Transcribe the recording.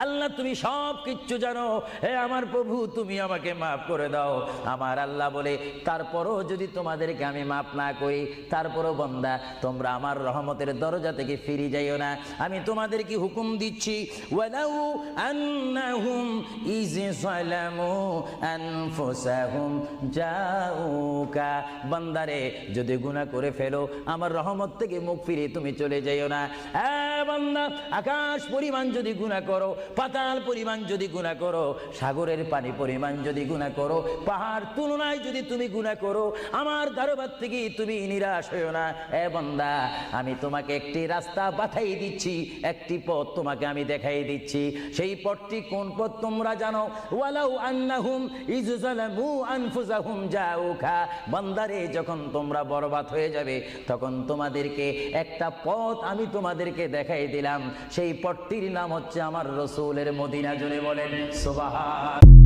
আল্লাহ তুমি সব কিচ্ছু জানো, হে আমার প্রভু তুমি আমাকে মাফ করে দাও। আমার আল্লাহ বলে, তারপরও যদি তোমাদেরকে আমি মাফ না করি, তারপরও বান্দা তোমরা আমার রহমতের দরজা থেকে ফিরে যাইও না। আমি তোমাদেরকে হুকুম দিচ্ছি, ওয়ালাউ আন্নাহুম ইয যালামু আনফুসাহুম জাউকা, বান্দারে যদি গুনাহ করে ফেলো আমার রহমত থেকে মুখ ফিরে তুমি চলে যাইও না। বান্দা আকাশ পরিমাণ যদি গুনাহ করো, পাতাল পরিমাণ যদি গুনাহ করো, সাগরের পানি পরিমাণ যদি গুনাহ করো, পাহাড় তুলনায় যদি তুমি গুনাহ করো, আমার দরবার থেকে তুমি নিরাশ হইও না। বান্দা আমি তোমাকে একটি রাস্তা পাঠাই দিচ্ছি, একটি পথ তোমাকে আমি দেখাই দিচ্ছি। সেই পথটি কোন পথ তোমরা জানো? ওয়ালাউ আন্নাহুম ইয যালামু আনফুসাহুম জাউকা, বান্দারে যখন তোমরা বরবাদ হয়ে যাবে তখন তোমাদেরকে একটা পথ আমি তোমাদেরকে দেখাই দিলাম। সেই পথটির নাম হচ্ছে আমার রাসূলের মদিনা। জোরে বলেন সুবহান।